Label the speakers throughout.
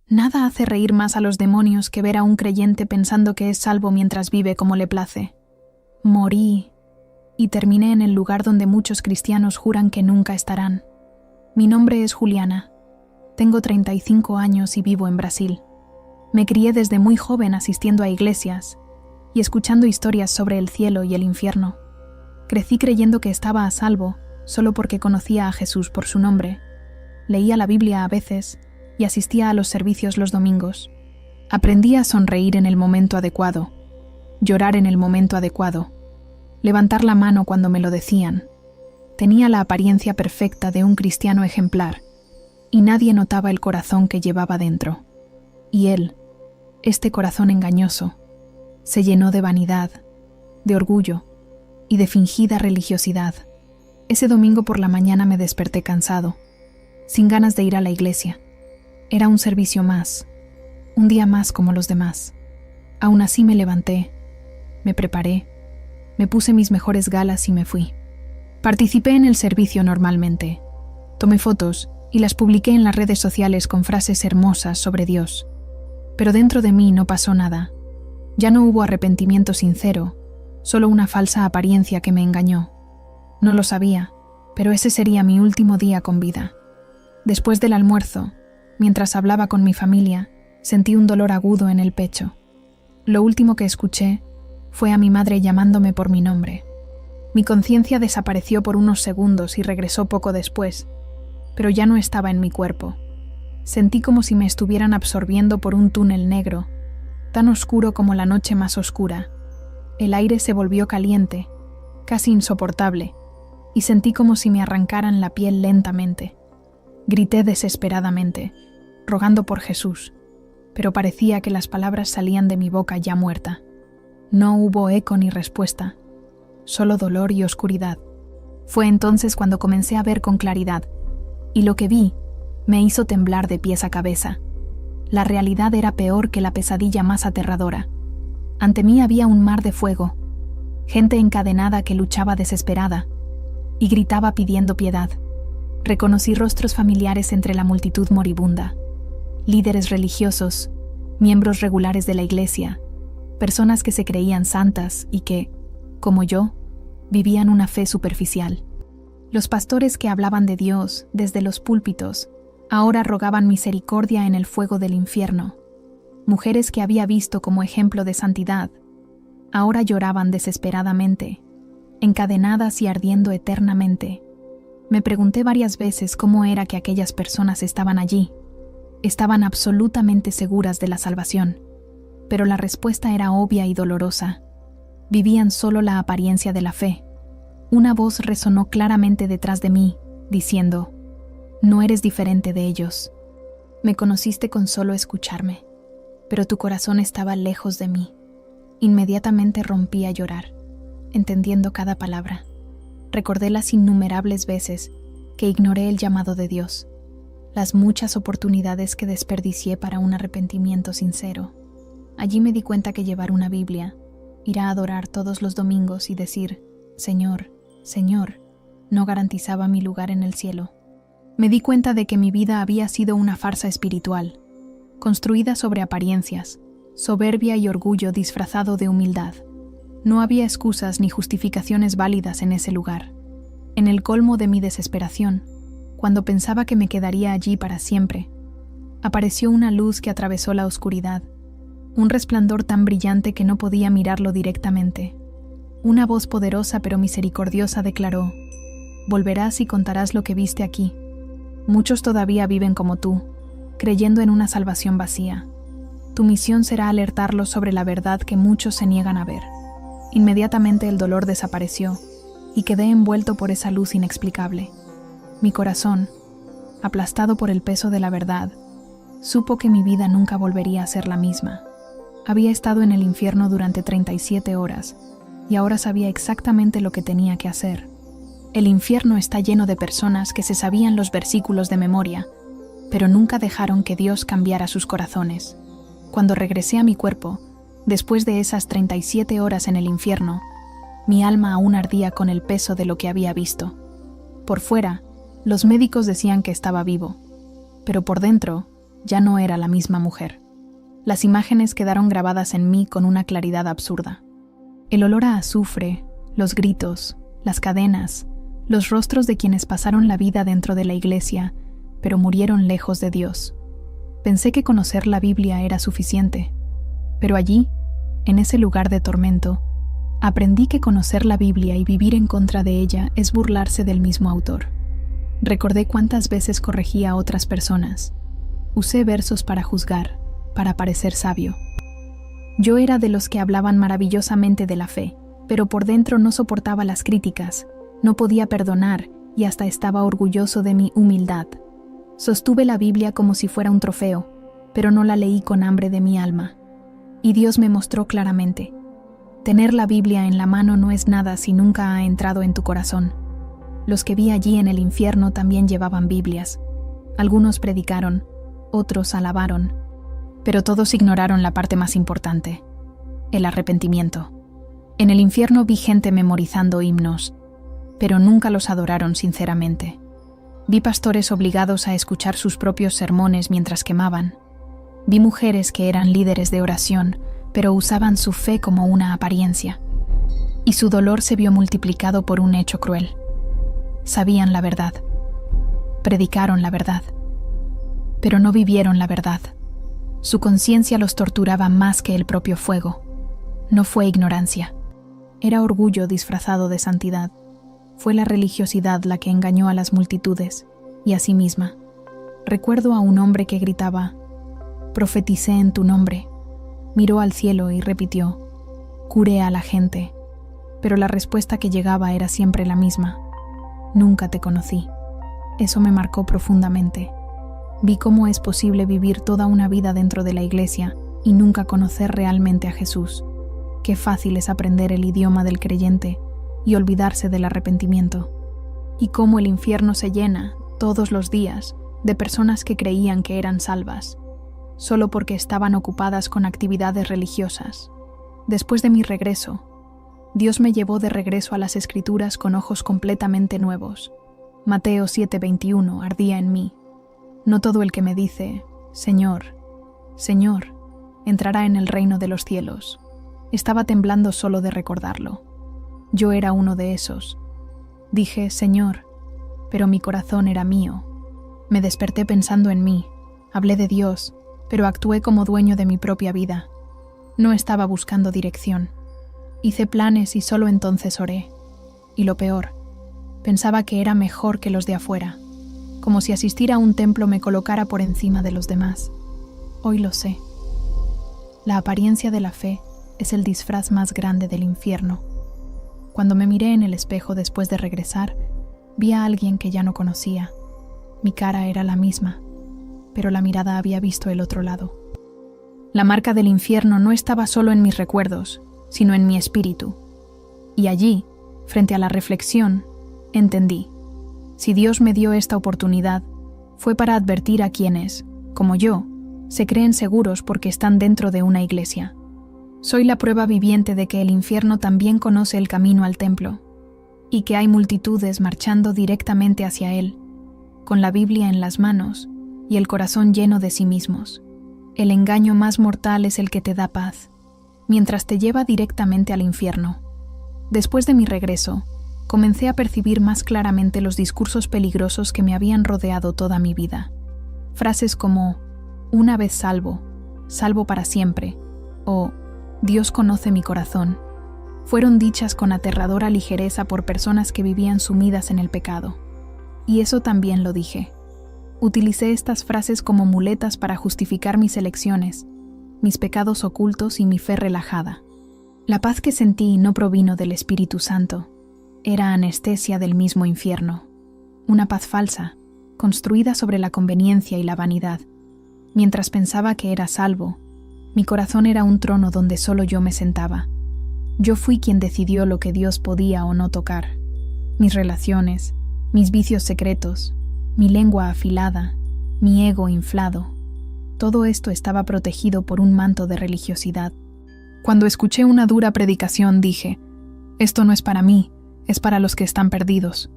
Speaker 1: Nada hace reír más a los demonios que ver a un creyente pensando que es salvo mientras vive como le place. Morí y terminé en el lugar donde muchos cristianos juran que nunca estarán. Mi nombre es Juliana. Tengo 35 años y vivo en Brasil. Me crié desde muy joven asistiendo a iglesias y escuchando historias sobre el cielo y el infierno. Crecí creyendo que estaba a salvo solo porque conocía a Jesús por su nombre. Leía la Biblia a veces y asistía a los servicios los domingos. Aprendí a sonreír en el momento adecuado, llorar en el momento adecuado, levantar la mano cuando me lo decían. Tenía la apariencia perfecta de un cristiano ejemplar, y nadie notaba el corazón que llevaba dentro. Y él, este corazón engañoso, se llenó de vanidad, de orgullo y de fingida religiosidad. Ese domingo por la mañana me desperté cansado, sin ganas de ir a la iglesia. Era un servicio más, un día más como los demás. Aún así me levanté, me preparé, me puse mis mejores galas y me fui. Participé en el servicio normalmente. Tomé fotos y las publiqué en las redes sociales con frases hermosas sobre Dios. Pero dentro de mí no pasó nada. Ya no hubo arrepentimiento sincero, solo una falsa apariencia que me engañó. No lo sabía, pero ese sería mi último día con vida. Después del almuerzo, mientras hablaba con mi familia, sentí un dolor agudo en el pecho. Lo último que escuché fue a mi madre llamándome por mi nombre. Mi conciencia desapareció por unos segundos y regresó poco después, pero ya no estaba en mi cuerpo. Sentí como si me estuvieran absorbiendo por un túnel negro, tan oscuro como la noche más oscura. El aire se volvió caliente, casi insoportable, y sentí como si me arrancaran la piel lentamente. Grité desesperadamente, rogando por Jesús, pero parecía que las palabras salían de mi boca ya muerta. No hubo eco ni respuesta, solo dolor y oscuridad. Fue entonces cuando comencé a ver con claridad, y lo que vi me hizo temblar de pies a cabeza. La realidad era peor que la pesadilla más aterradora. Ante mí había un mar de fuego, gente encadenada que luchaba desesperada y gritaba pidiendo piedad. Reconocí rostros familiares entre la multitud moribunda, líderes religiosos, miembros regulares de la iglesia, personas que se creían santas y que, como yo, vivían una fe superficial. Los pastores que hablaban de Dios desde los púlpitos ahora rogaban misericordia en el fuego del infierno. Mujeres que había visto como ejemplo de santidad ahora lloraban desesperadamente, encadenadas y ardiendo eternamente. Me pregunté varias veces cómo era que aquellas personas estaban allí. Estaban absolutamente seguras de la salvación, pero la respuesta era obvia y dolorosa. Vivían solo la apariencia de la fe. Una voz resonó claramente detrás de mí, diciendo: «No eres diferente de ellos. Me conociste con solo escucharme, pero tu corazón estaba lejos de mí». Inmediatamente rompí a llorar, entendiendo cada palabra. Recordé las innumerables veces que ignoré el llamado de Dios, las muchas oportunidades que desperdicié para un arrepentimiento sincero. Allí me di cuenta que llevar una Biblia, ir a adorar todos los domingos y decir «Señor, Señor», no garantizaba mi lugar en el cielo. Me di cuenta de que mi vida había sido una farsa espiritual, construida sobre apariencias, soberbia y orgullo disfrazado de humildad. No había excusas ni justificaciones válidas en ese lugar. En el colmo de mi desesperación, cuando pensaba que me quedaría allí para siempre, apareció una luz que atravesó la oscuridad, un resplandor tan brillante que no podía mirarlo directamente. Una voz poderosa pero misericordiosa declaró: «Volverás y contarás lo que viste aquí. Muchos todavía viven como tú, creyendo en una salvación vacía. Tu misión será alertarlos sobre la verdad que muchos se niegan a ver». Inmediatamente el dolor desapareció y quedé envuelto por esa luz inexplicable. Mi corazón, aplastado por el peso de la verdad, supo que mi vida nunca volvería a ser la misma. Había estado en el infierno durante 37 horas y ahora sabía exactamente lo que tenía que hacer. El infierno está lleno de personas que se sabían los versículos de memoria, pero nunca dejaron que Dios cambiara sus corazones. Cuando regresé a mi cuerpo, después de esas 37 horas en el infierno, mi alma aún ardía con el peso de lo que había visto. Por fuera, los médicos decían que estaba vivo, pero por dentro, ya no era la misma mujer. Las imágenes quedaron grabadas en mí con una claridad absurda. El olor a azufre, los gritos, las cadenas, los rostros de quienes pasaron la vida dentro de la iglesia, pero murieron lejos de Dios. Pensé que conocer la Biblia era suficiente, pero allí, en ese lugar de tormento, aprendí que conocer la Biblia y vivir en contra de ella es burlarse del mismo autor. Recordé cuántas veces corregía a otras personas. Usé versos para juzgar, para parecer sabio. Yo era de los que hablaban maravillosamente de la fe, pero por dentro no soportaba las críticas, no podía perdonar y hasta estaba orgulloso de mi humildad. Sostuve la Biblia como si fuera un trofeo, pero no la leí con hambre de mi alma. Y Dios me mostró claramente: tener la Biblia en la mano no es nada si nunca ha entrado en tu corazón. Los que vi allí en el infierno también llevaban Biblias. Algunos predicaron, otros alabaron, pero todos ignoraron la parte más importante: el arrepentimiento. En el infierno vi gente memorizando himnos, pero nunca los adoraron sinceramente. Vi pastores obligados a escuchar sus propios sermones mientras quemaban. Vi mujeres que eran líderes de oración, pero usaban su fe como una apariencia. Y su dolor se vio multiplicado por un hecho cruel. Sabían la verdad. Predicaron la verdad. Pero no vivieron la verdad. Su conciencia los torturaba más que el propio fuego. No fue ignorancia. Era orgullo disfrazado de santidad. Fue la religiosidad la que engañó a las multitudes, y a sí misma. Recuerdo a un hombre que gritaba: «Profeticé en tu nombre». Miró al cielo y repitió: «Curé a la gente». Pero la respuesta que llegaba era siempre la misma: «Nunca te conocí». Eso me marcó profundamente. Vi cómo es posible vivir toda una vida dentro de la iglesia y nunca conocer realmente a Jesús. Qué fácil es aprender el idioma del creyente y olvidarse del arrepentimiento. Y cómo el infierno se llena, todos los días, de personas que creían que eran salvas, solo porque estaban ocupadas con actividades religiosas. Después de mi regreso, Dios me llevó de regreso a las Escrituras con ojos completamente nuevos. Mateo 7:21 ardía en mí. No todo el que me dice: «Señor, Señor», entrará en el reino de los cielos. Estaba temblando solo de recordarlo. Yo era uno de esos. Dije: «Señor», pero mi corazón era mío. Me desperté pensando en mí. Hablé de Dios, pero actué como dueño de mi propia vida. No estaba buscando dirección. Hice planes y solo entonces oré. Y lo peor, pensaba que era mejor que los de afuera, como si asistir a un templo me colocara por encima de los demás. Hoy lo sé. La apariencia de la fe es el disfraz más grande del infierno. Cuando me miré en el espejo después de regresar, vi a alguien que ya no conocía. Mi cara era la misma, pero la mirada había visto el otro lado. La marca del infierno no estaba solo en mis recuerdos, sino en mi espíritu. Y allí, frente a la reflexión, entendí: si Dios me dio esta oportunidad, fue para advertir a quienes, como yo, se creen seguros porque están dentro de una iglesia. Soy la prueba viviente de que el infierno también conoce el camino al templo, y que hay multitudes marchando directamente hacia él, con la Biblia en las manos y el corazón lleno de sí mismos. El engaño más mortal es el que te da paz, mientras te lleva directamente al infierno. Después de mi regreso, comencé a percibir más claramente los discursos peligrosos que me habían rodeado toda mi vida. Frases como: «una vez salvo, salvo para siempre», o «Dios conoce mi corazón», fueron dichas con aterradora ligereza por personas que vivían sumidas en el pecado. Y eso también lo dije. Utilicé estas frases como muletas para justificar mis elecciones, mis pecados ocultos y mi fe relajada. La paz que sentí no provino del Espíritu Santo. Era anestesia del mismo infierno. Una paz falsa, construida sobre la conveniencia y la vanidad. Mientras pensaba que era salvo, mi corazón era un trono donde solo yo me sentaba. Yo fui quien decidió lo que Dios podía o no tocar. Mis relaciones, mis vicios secretos, mi lengua afilada, mi ego inflado. Todo esto estaba protegido por un manto de religiosidad. Cuando escuché una dura predicación dije: «Esto no es para mí, es para los que están perdidos».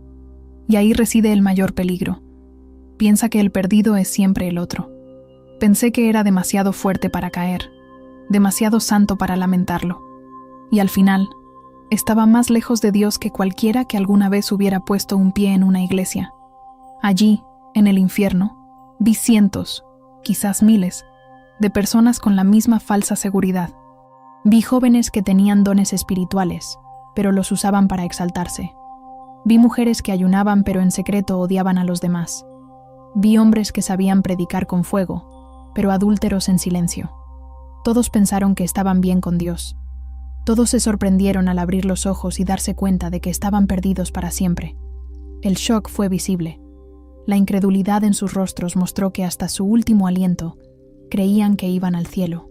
Speaker 1: Y ahí reside el mayor peligro. Piensa que el perdido es siempre el otro. Pensé que era demasiado fuerte para caer, demasiado santo para lamentarlo, y al final, estaba más lejos de Dios que cualquiera que alguna vez hubiera puesto un pie en una iglesia. Allí, en el infierno, vi cientos, quizás miles, de personas con la misma falsa seguridad. Vi jóvenes que tenían dones espirituales, pero los usaban para exaltarse. Vi mujeres que ayunaban pero en secreto odiaban a los demás. Vi hombres que sabían predicar con fuego, pero adúlteros en silencio. Todos pensaron que estaban bien con Dios. Todos se sorprendieron al abrir los ojos y darse cuenta de que estaban perdidos para siempre. El shock fue visible. La incredulidad en sus rostros mostró que hasta su último aliento creían que iban al cielo.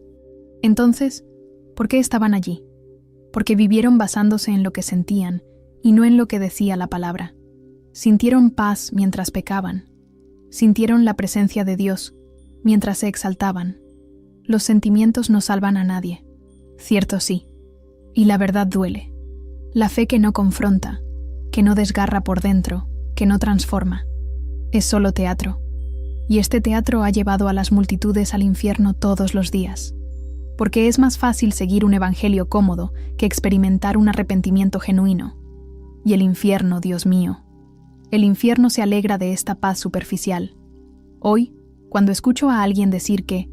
Speaker 1: Entonces, ¿por qué estaban allí? Porque vivieron basándose en lo que sentían y no en lo que decía la palabra. Sintieron paz mientras pecaban. Sintieron la presencia de Dios mientras se exaltaban. Los sentimientos no salvan a nadie. Cierto sí. Y la verdad duele. La fe que no confronta, que no desgarra por dentro, que no transforma, es solo teatro. Y este teatro ha llevado a las multitudes al infierno todos los días. Porque es más fácil seguir un evangelio cómodo que experimentar un arrepentimiento genuino. Y el infierno, Dios mío. El infierno se alegra de esta paz superficial. Hoy, cuando escucho a alguien decir que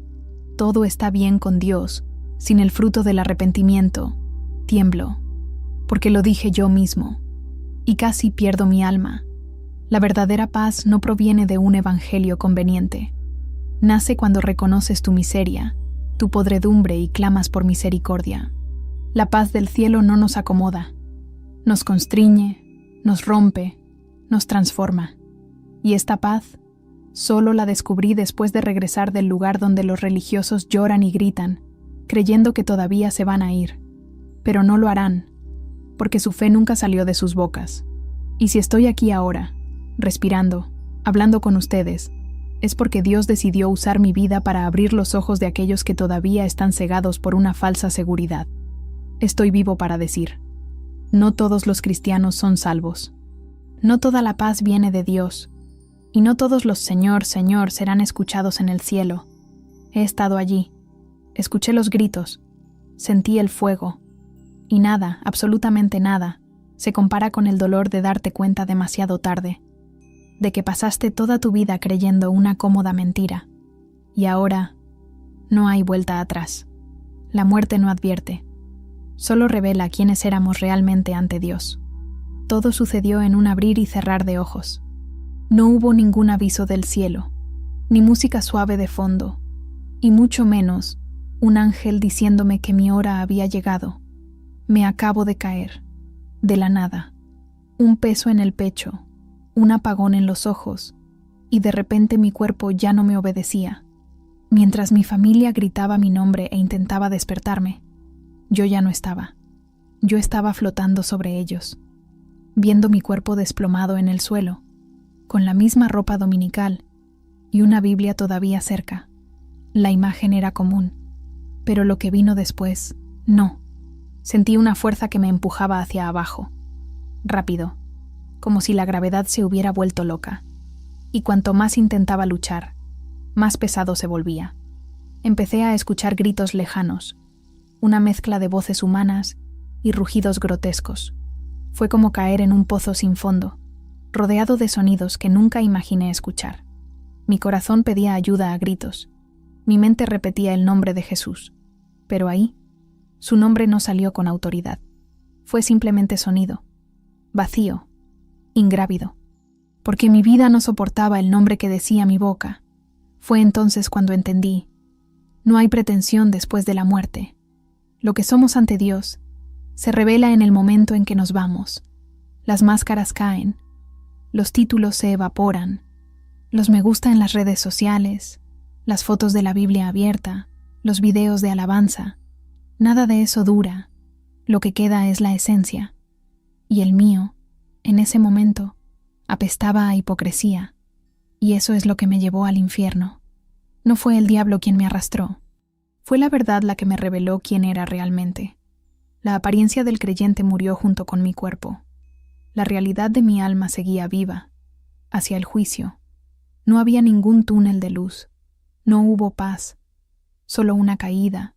Speaker 1: todo está bien con Dios, sin el fruto del arrepentimiento, tiemblo, porque lo dije yo mismo, y casi pierdo mi alma. La verdadera paz no proviene de un evangelio conveniente. Nace cuando reconoces tu miseria, tu podredumbre y clamas por misericordia. La paz del cielo no nos acomoda, nos constriñe, nos rompe, nos transforma. Y esta paz solo la descubrí después de regresar del lugar donde los religiosos lloran y gritan, creyendo que todavía se van a ir. Pero no lo harán, porque su fe nunca salió de sus bocas. Y si estoy aquí ahora, respirando, hablando con ustedes, es porque Dios decidió usar mi vida para abrir los ojos de aquellos que todavía están cegados por una falsa seguridad. Estoy vivo para decir, no todos los cristianos son salvos. No toda la paz viene de Dios, y no todos los Señor, Señor serán escuchados en el cielo. He estado allí, escuché los gritos, sentí el fuego, y nada, absolutamente nada, se compara con el dolor de darte cuenta demasiado tarde, de que pasaste toda tu vida creyendo una cómoda mentira, y ahora no hay vuelta atrás. La muerte no advierte, solo revela quiénes éramos realmente ante Dios. Todo sucedió en un abrir y cerrar de ojos. No hubo ningún aviso del cielo, ni música suave de fondo, y mucho menos un ángel diciéndome que mi hora había llegado. Me acabo de caer, de la nada, un peso en el pecho, un apagón en los ojos, y de repente mi cuerpo ya no me obedecía. Mientras mi familia gritaba mi nombre e intentaba despertarme, yo ya no estaba. Yo estaba flotando sobre ellos, viendo mi cuerpo desplomado en el suelo, con la misma ropa dominical y una Biblia todavía cerca. La imagen era común, pero lo que vino después, no. Sentí una fuerza que me empujaba hacia abajo, rápido, como si la gravedad se hubiera vuelto loca, y cuanto más intentaba luchar, más pesado se volvía. Empecé a escuchar gritos lejanos, una mezcla de voces humanas y rugidos grotescos. Fue como caer en un pozo sin fondo, rodeado de sonidos que nunca imaginé escuchar. Mi corazón pedía ayuda a gritos. Mi mente repetía el nombre de Jesús, pero ahí, su nombre no salió con autoridad. Fue simplemente sonido, vacío, ingrávido, porque mi vida no soportaba el nombre que decía mi boca. Fue entonces cuando entendí, no hay pretensión después de la muerte. Lo que somos ante Dios se revela en el momento en que nos vamos. Las máscaras caen, los títulos se evaporan, los me gusta en las redes sociales, las fotos de la Biblia abierta, los videos de alabanza. Nada de eso dura, lo que queda es la esencia. Y el mío, en ese momento, apestaba a hipocresía, y eso es lo que me llevó al infierno. No fue el diablo quien me arrastró, fue la verdad la que me reveló quién era realmente. La apariencia del creyente murió junto con mi cuerpo. La realidad de mi alma seguía viva, hacia el juicio. No había ningún túnel de luz, No hubo paz, solo una caída,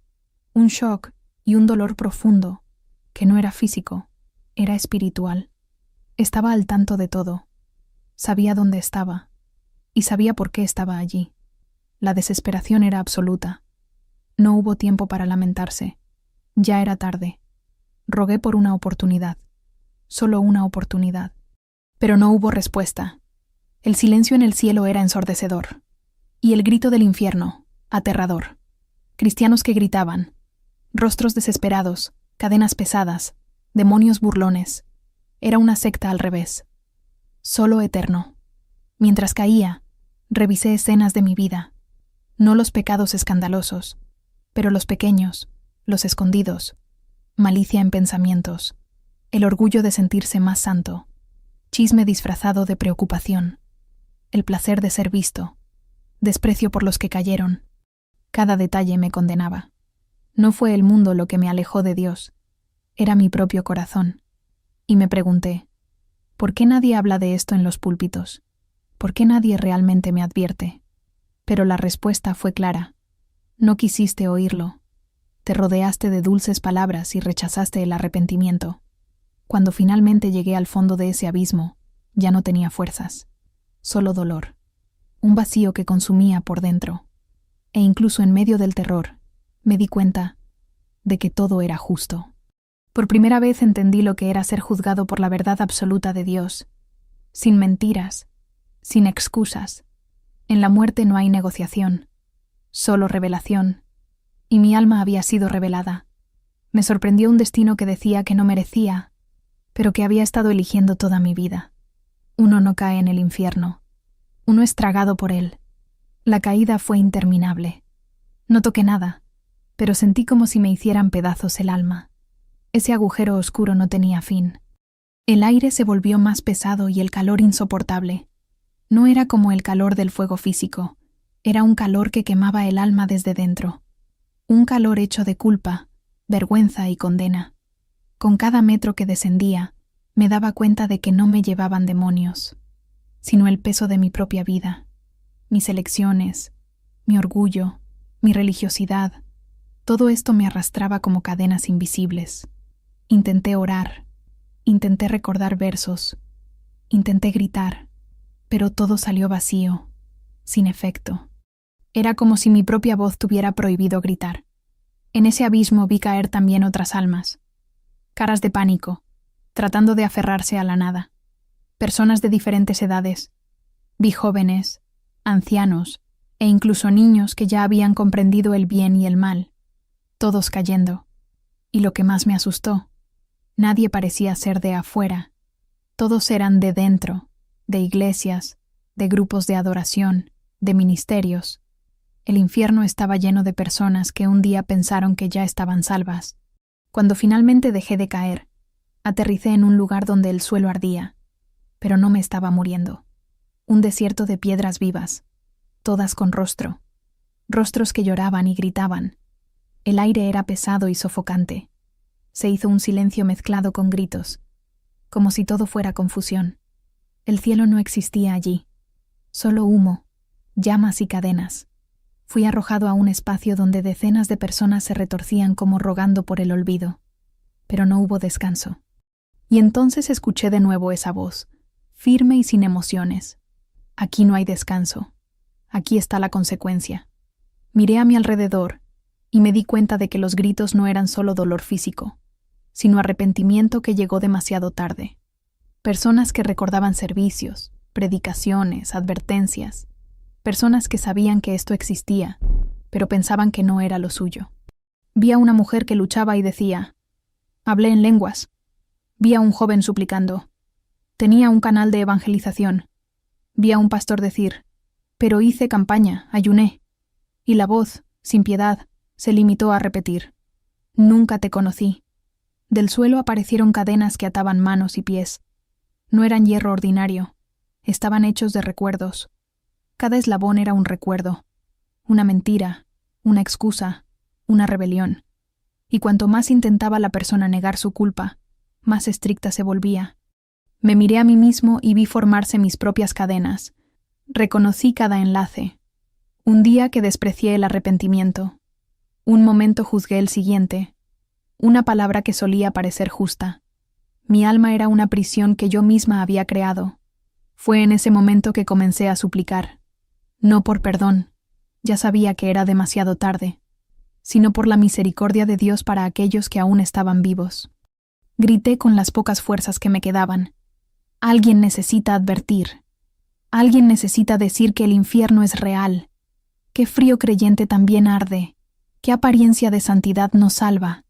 Speaker 1: un shock y un dolor profundo, que no era físico, era espiritual. Estaba al tanto de todo. Sabía dónde estaba, y sabía por qué estaba allí. La desesperación era absoluta. No hubo tiempo para lamentarse. Ya era tarde. Rogué por una oportunidad. Solo una oportunidad. Pero no hubo respuesta. El silencio en el cielo era ensordecedor. Y el grito del infierno, aterrador. Cristianos que gritaban. Rostros desesperados, cadenas pesadas, demonios burlones. Era una secta al revés. Solo eterno. Mientras caía, revisé escenas de mi vida. No los pecados escandalosos, pero los pequeños, los escondidos. Malicia en pensamientos. El orgullo de sentirse más santo. Chisme disfrazado de preocupación. El placer de ser visto. Desprecio por los que cayeron. Cada detalle me condenaba. No fue el mundo lo que me alejó de Dios. Era mi propio corazón. Y me pregunté, ¿por qué nadie habla de esto en los púlpitos? ¿Por qué nadie realmente me advierte? Pero la respuesta fue clara. No quisiste oírlo. Te rodeaste de dulces palabras y rechazaste el arrepentimiento. Cuando finalmente llegué al fondo de ese abismo, ya no tenía fuerzas. Solo dolor. Un vacío que consumía por dentro. E incluso en medio del terror, me di cuenta de que todo era justo. Por primera vez entendí lo que era ser juzgado por la verdad absoluta de Dios. Sin mentiras, sin excusas. En la muerte no hay negociación, solo revelación. Y mi alma había sido revelada. Me sorprendió un destino que decía que no merecía, pero que había estado eligiendo toda mi vida. Uno no cae en el infierno. Uno es tragado por él. La caída fue interminable. No toqué nada, pero sentí como si me hicieran pedazos el alma. Ese agujero oscuro no tenía fin. El aire se volvió más pesado y el calor insoportable. No era como el calor del fuego físico, era un calor que quemaba el alma desde dentro. Un calor hecho de culpa, vergüenza y condena. Con cada metro que descendía, me daba cuenta de que no me llevaban demonios, sino el peso de mi propia vida, mis elecciones, mi orgullo, mi religiosidad. Todo esto me arrastraba como cadenas invisibles. Intenté orar, intenté recordar versos, intenté gritar, pero todo salió vacío, sin efecto. Era como si mi propia voz tuviera prohibido gritar. En ese abismo vi caer también otras almas. Caras de pánico, tratando de aferrarse a la nada. Personas de diferentes edades. Vi jóvenes, ancianos e incluso niños que ya habían comprendido el bien y el mal. Todos cayendo. Y lo que más me asustó, nadie parecía ser de afuera. Todos eran de dentro, de iglesias, de grupos de adoración, de ministerios. El infierno estaba lleno de personas que un día pensaron que ya estaban salvas. Cuando finalmente dejé de caer, aterricé en un lugar donde el suelo ardía, pero no me estaba muriendo. Un desierto de piedras vivas, todas con rostro, rostros que lloraban y gritaban. El aire era pesado y sofocante. Se hizo un silencio mezclado con gritos, como si todo fuera confusión. El cielo no existía allí, solo humo, llamas y cadenas. Fui arrojado a un espacio donde decenas de personas se retorcían como rogando por el olvido. Pero no hubo descanso. Y entonces escuché de nuevo esa voz, firme y sin emociones. Aquí no hay descanso. Aquí está la consecuencia. Miré a mi alrededor y me di cuenta de que los gritos no eran solo dolor físico, sino arrepentimiento que llegó demasiado tarde. Personas que recordaban servicios, predicaciones, advertencias. Personas que sabían que esto existía, pero pensaban que no era lo suyo. Vi a una mujer que luchaba y decía, hablé en lenguas. Vi a un joven suplicando. Tenía un canal de evangelización. Vi a un pastor decir, pero hice campaña, ayuné. Y la voz, sin piedad, se limitó a repetir, nunca te conocí. Del suelo aparecieron cadenas que ataban manos y pies. No eran hierro ordinario, estaban hechos de recuerdos. Cada eslabón era un recuerdo, una mentira, una excusa, una rebelión. Y cuanto más intentaba la persona negar su culpa, más estricta se volvía. Me miré a mí mismo y vi formarse mis propias cadenas. Reconocí cada enlace. Un día que desprecié el arrepentimiento. Un momento juzgué el siguiente. Una palabra que solía parecer justa. Mi alma era una prisión que yo misma había creado. Fue en ese momento que comencé a suplicar. No por perdón, ya sabía que era demasiado tarde, sino por la misericordia de Dios para aquellos que aún estaban vivos. Grité con las pocas fuerzas que me quedaban. Alguien necesita advertir. Alguien necesita decir que el infierno es real. Qué frío creyente también arde. Qué apariencia de santidad nos salva.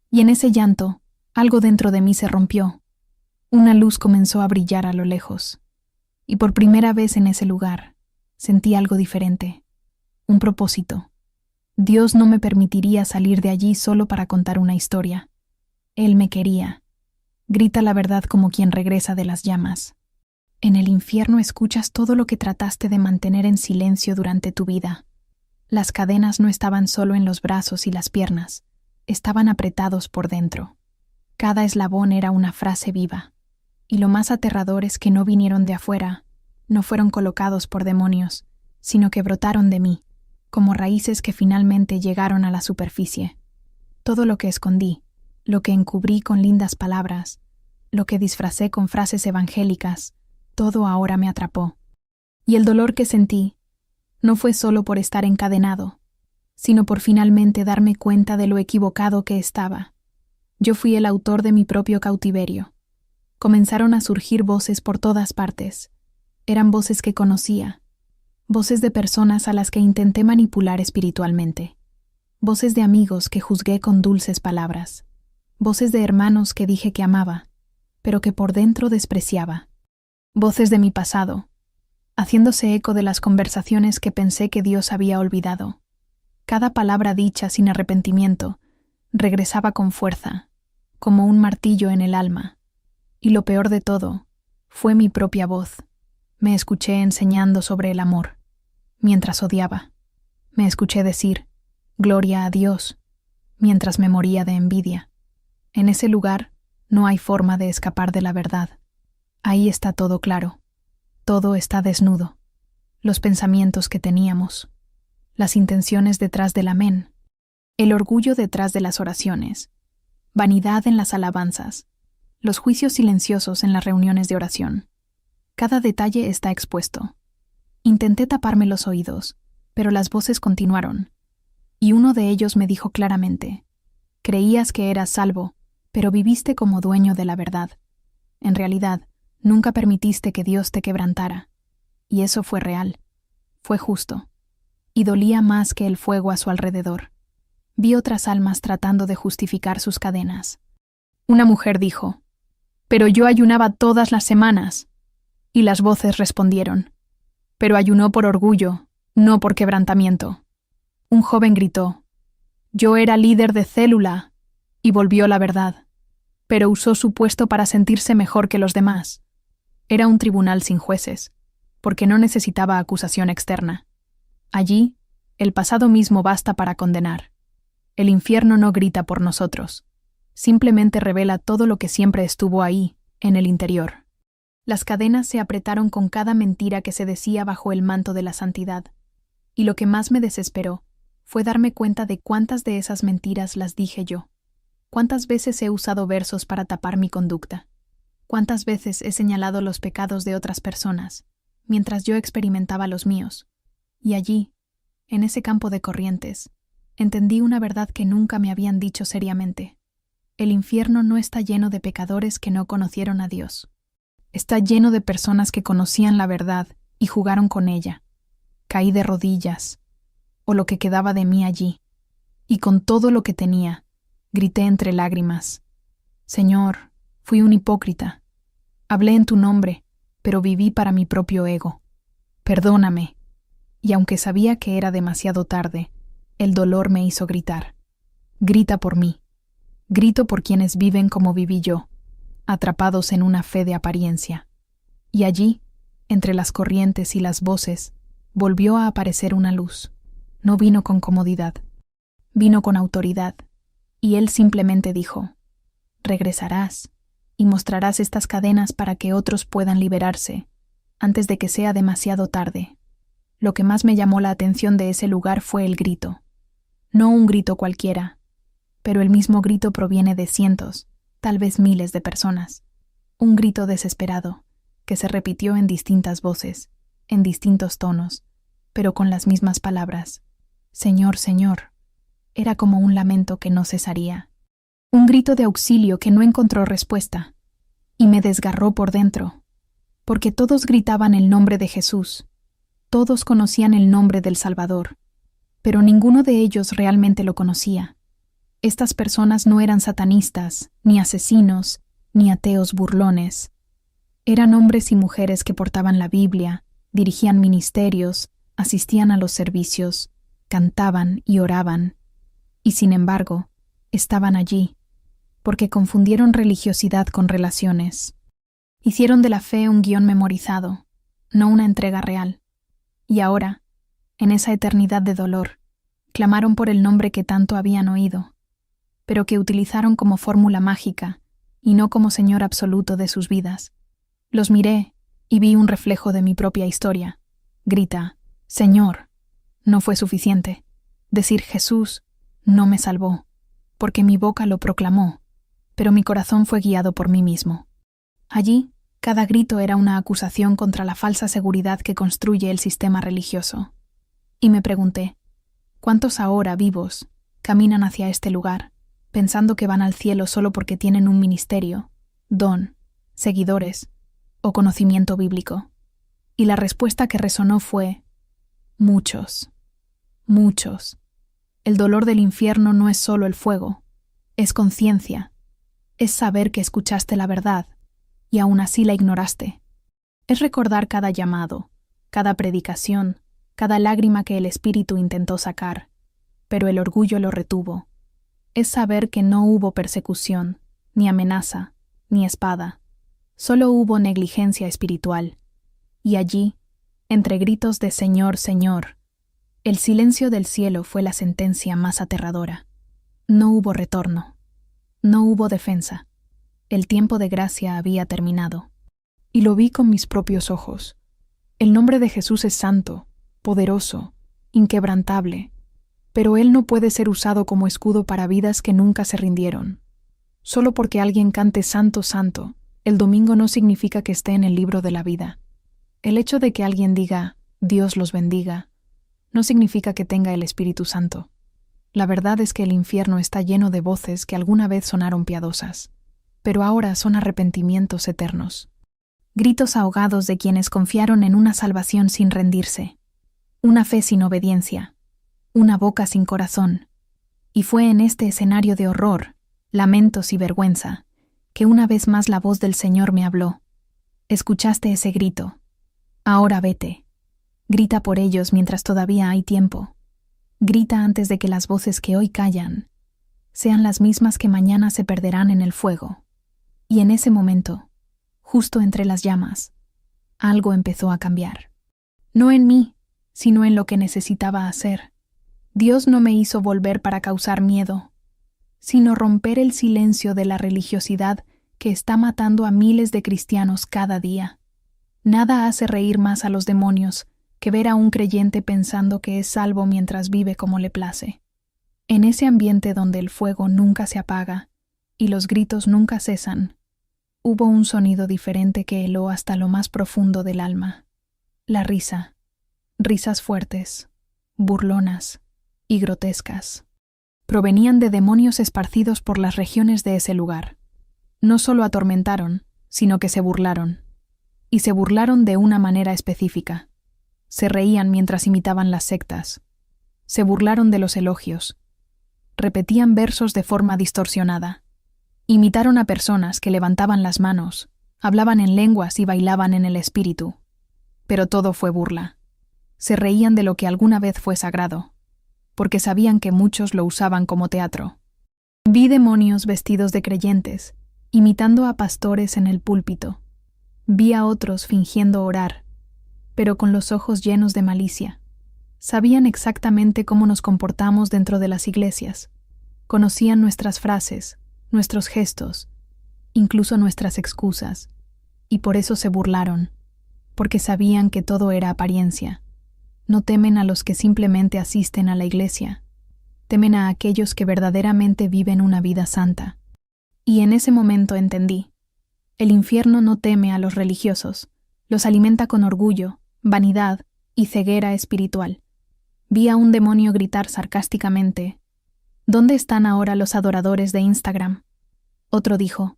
Speaker 1: Y en ese llanto, algo dentro de mí se rompió. Una luz comenzó a brillar a lo lejos. Y por primera vez en ese lugar, sentí algo diferente. Un propósito. Dios no me permitiría salir de allí solo para contar una historia. Él me quería. Grita la verdad como quien regresa de las llamas. En el infierno escuchas todo lo que trataste de mantener en silencio durante tu vida. Las cadenas no estaban solo en los brazos y las piernas, estaban apretados por dentro. Cada eslabón era una frase viva. Y lo más aterrador es que no vinieron de afuera, no fueron colocados por demonios, sino que brotaron de mí, como raíces que finalmente llegaron a la superficie. Todo lo que escondí, lo que encubrí con lindas palabras, lo que disfracé con frases evangélicas, todo ahora me atrapó. Y el dolor que sentí no fue solo por estar encadenado, sino por finalmente darme cuenta de lo equivocado que estaba. Yo fui el autor de mi propio cautiverio. Comenzaron a surgir voces por todas partes. Eran voces que conocía, voces de personas a las que intenté manipular espiritualmente, voces de amigos que juzgué con dulces palabras, voces de hermanos que dije que amaba, pero que por dentro despreciaba, voces de mi pasado, haciéndose eco de las conversaciones que pensé que Dios había olvidado. Cada palabra dicha sin arrepentimiento regresaba con fuerza, como un martillo en el alma. Y lo peor de todo fue mi propia voz. Me escuché enseñando sobre el amor, mientras odiaba. Me escuché decir, «Gloria a Dios», mientras me moría de envidia. En ese lugar no hay forma de escapar de la verdad. Ahí está todo claro. Todo está desnudo. Los pensamientos que teníamos, las intenciones detrás del amén, el orgullo detrás de las oraciones, vanidad en las alabanzas, los juicios silenciosos en las reuniones de oración. Cada detalle está expuesto. Intenté taparme los oídos, pero las voces continuaron, y uno de ellos me dijo claramente, «Creías que eras salvo, pero viviste como dueño de la verdad. En realidad, nunca permitiste que Dios te quebrantara. Y eso fue real. Fue justo. Y dolía más que el fuego a su alrededor. Vi otras almas tratando de justificar sus cadenas. Una mujer dijo, «Pero yo ayunaba todas las semanas». Y las voces respondieron, «Pero ayunó por orgullo, no por quebrantamiento». Un joven gritó, «Yo era líder de célula», y volvió la verdad, pero usó su puesto para sentirse mejor que los demás. Era un tribunal sin jueces, porque no necesitaba acusación externa. Allí, el pasado mismo basta para condenar. El infierno no grita por nosotros, simplemente revela todo lo que siempre estuvo ahí, en el interior. Las cadenas se apretaron con cada mentira que se decía bajo el manto de la santidad, y lo que más me desesperó fue darme cuenta de cuántas de esas mentiras las dije yo. Cuántas veces he usado versos para tapar mi conducta. Cuántas veces he señalado los pecados de otras personas, mientras yo experimentaba los míos. Y allí, en ese campo de corrientes, entendí una verdad que nunca me habían dicho seriamente. El infierno no está lleno de pecadores que no conocieron a Dios. Está lleno de personas que conocían la verdad y jugaron con ella. Caí de rodillas, o lo que quedaba de mí allí, y con todo lo que tenía, grité entre lágrimas, «Señor, fui un hipócrita. Hablé en tu nombre, pero viví para mi propio ego. Perdóname». Y aunque sabía que era demasiado tarde, el dolor me hizo gritar. «Grita por mí. Grito por quienes viven como viví yo, atrapados en una fe de apariencia». Y allí, entre las corrientes y las voces, volvió a aparecer una luz. No vino con comodidad, vino con autoridad, y él simplemente dijo, «Regresarás y mostrarás estas cadenas para que otros puedan liberarse, antes de que sea demasiado tarde. Lo que más me llamó la atención de ese lugar fue el grito. No un grito cualquiera, pero el mismo grito proviene de cientos, tal vez miles de personas. Un grito desesperado, que se repitió en distintas voces, en distintos tonos, pero con las mismas palabras. Señor, Señor. Era como un lamento que no cesaría. Un grito de auxilio que no encontró respuesta, y me desgarró por dentro, porque todos gritaban el nombre de Jesús, todos conocían el nombre del Salvador, pero ninguno de ellos realmente lo conocía. Estas personas no eran satanistas, ni asesinos, ni ateos burlones. Eran hombres y mujeres que portaban la Biblia, dirigían ministerios, asistían a los servicios, cantaban y oraban, y sin embargo, estaban allí, porque confundieron religiosidad con relaciones. Hicieron de la fe un guión memorizado, no una entrega real. Y ahora, en esa eternidad de dolor, clamaron por el nombre que tanto habían oído, pero que utilizaron como fórmula mágica y no como Señor absoluto de sus vidas. Los miré y vi un reflejo de mi propia historia. Grita, Señor. No fue suficiente. Decir Jesús no me salvó, porque mi boca lo proclamó, pero mi corazón fue guiado por mí mismo. Allí, cada grito era una acusación contra la falsa seguridad que construye el sistema religioso. Y me pregunté, ¿cuántos ahora vivos caminan hacia este lugar, pensando que van al cielo solo porque tienen un ministerio, don, seguidores o conocimiento bíblico? Y la respuesta que resonó fue, muchos, muchos. El dolor del infierno no es solo el fuego, es conciencia, es saber que escuchaste la verdad y aún así la ignoraste. Es recordar cada llamado, cada predicación, cada lágrima que el espíritu intentó sacar, pero el orgullo lo retuvo. Es saber que no hubo persecución, ni amenaza, ni espada. Solo hubo negligencia espiritual. Y allí, entre gritos de Señor, Señor, el silencio del cielo fue la sentencia más aterradora. No hubo retorno. No hubo defensa. El tiempo de gracia había terminado. Y lo vi con mis propios ojos. El nombre de Jesús es santo, poderoso, inquebrantable, pero Él no puede ser usado como escudo para vidas que nunca se rindieron. Solo porque alguien cante Santo, Santo, el domingo no significa que esté en el libro de la vida. El hecho de que alguien diga, Dios los bendiga, no significa que tenga el Espíritu Santo. La verdad es que el infierno está lleno de voces que alguna vez sonaron piadosas, pero ahora son arrepentimientos eternos. Gritos ahogados de quienes confiaron en una salvación sin rendirse, una fe sin obediencia, una boca sin corazón. Y fue en este escenario de horror, lamentos y vergüenza, que una vez más la voz del Señor me habló. ¿Escuchaste ese grito? Ahora vete. Grita por ellos mientras todavía hay tiempo. Grita antes de que las voces que hoy callan sean las mismas que mañana se perderán en el fuego. Y en ese momento, justo entre las llamas, algo empezó a cambiar. No en mí, sino en lo que necesitaba hacer. Dios no me hizo volver para causar miedo, sino romper el silencio de la religiosidad que está matando a miles de cristianos cada día. Nada hace reír más a los demonios que ver a un creyente pensando que es salvo mientras vive como le place. En ese ambiente donde el fuego nunca se apaga y los gritos nunca cesan, hubo un sonido diferente que heló hasta lo más profundo del alma. La risa. Risas fuertes, burlonas y grotescas. Provenían de demonios esparcidos por las regiones de ese lugar. No solo atormentaron, sino que se burlaron. Y se burlaron de una manera específica. Se reían mientras imitaban las sectas. Se burlaron de los elogios. Repetían versos de forma distorsionada. Imitaron a personas que levantaban las manos, hablaban en lenguas y bailaban en el espíritu. Pero todo fue burla. Se reían de lo que alguna vez fue sagrado, porque sabían que muchos lo usaban como teatro. Vi demonios vestidos de creyentes, imitando a pastores en el púlpito. Vi a otros fingiendo orar, pero con los ojos llenos de malicia. Sabían exactamente cómo nos comportamos dentro de las iglesias. Conocían nuestras frases, nuestros gestos, incluso nuestras excusas, y por eso se burlaron, porque sabían que todo era apariencia. No temen a los que simplemente asisten a la iglesia. Temen a aquellos que verdaderamente viven una vida santa. Y en ese momento entendí. El infierno no teme a los religiosos, los alimenta con orgullo, vanidad y ceguera espiritual. Vi a un demonio gritar sarcásticamente: ¿Dónde están ahora los adoradores de Instagram? Otro dijo: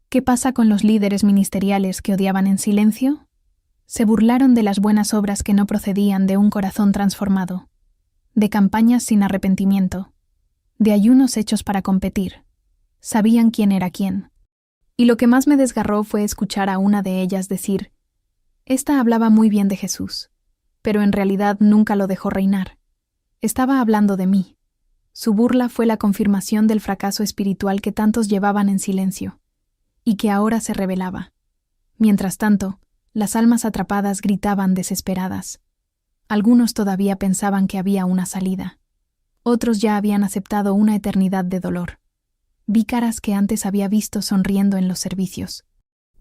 Speaker 1: ¿Qué pasa con los líderes ministeriales que odiaban en silencio? Se burlaron de las buenas obras que no procedían de un corazón transformado, de campañas sin arrepentimiento, de ayunos hechos para competir. Sabían quién era quién. Y lo que más me desgarró fue escuchar a una de ellas decir: Esta hablaba muy bien de Jesús, pero en realidad nunca lo dejó reinar. Estaba hablando de mí. Su burla fue la confirmación del fracaso espiritual que tantos llevaban en silencio, y que ahora se revelaba. Mientras tanto, las almas atrapadas gritaban desesperadas. Algunos todavía pensaban que había una salida. Otros ya habían aceptado una eternidad de dolor. Vi caras que antes había visto sonriendo en los servicios.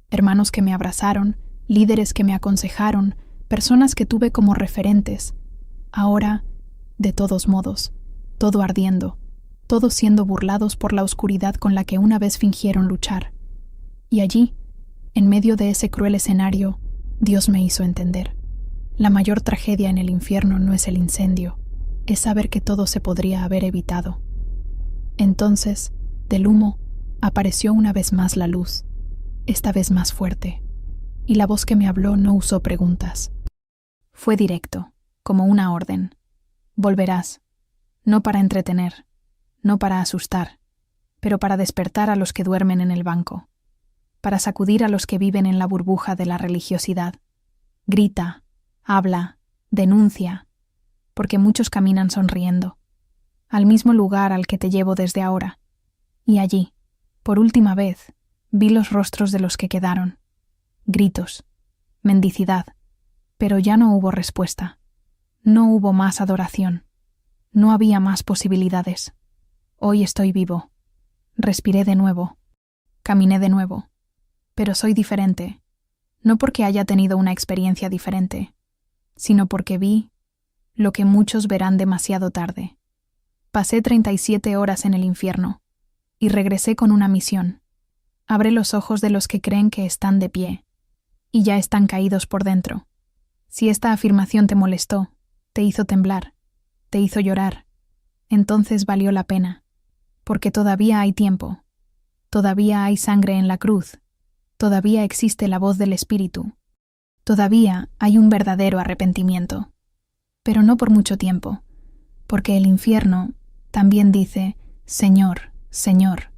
Speaker 1: Hermanos que me abrazaron, líderes que me aconsejaron, personas que tuve como referentes. Ahora, de todos modos, todo ardiendo, todos siendo burlados por la oscuridad con la que una vez fingieron luchar. Y allí, en medio de ese cruel escenario, Dios me hizo entender. La mayor tragedia en el infierno no es el incendio, es saber que todo se podría haber evitado. Entonces, del humo, apareció una vez más la luz, esta vez más fuerte, y la voz que me habló no usó preguntas. Fue directo, como una orden. Volverás, no para entretener, no para asustar, pero para despertar a los que duermen en el banco, para sacudir a los que viven en la burbuja de la religiosidad. Grita, habla, denuncia, porque muchos caminan sonriendo, al mismo lugar al que te llevo desde ahora. Y allí, por última vez, vi los rostros de los que quedaron. Gritos, mendicidad, pero ya no hubo respuesta. No hubo más adoración. No había más posibilidades. Hoy estoy vivo. Respiré de nuevo. Caminé de nuevo. Pero soy diferente. No porque haya tenido una experiencia diferente, sino porque vi lo que muchos verán demasiado tarde. Pasé 37 horas en el infierno y regresé con una misión. Abre los ojos de los que creen que están de pie y ya están caídos por dentro. Si esta afirmación te molestó, te hizo temblar, te hizo llorar, entonces valió la pena, porque todavía hay tiempo, todavía hay sangre en la cruz, todavía existe la voz del Espíritu, todavía hay un verdadero arrepentimiento. Pero no por mucho tiempo, porque el infierno también dice: Señor, Señor,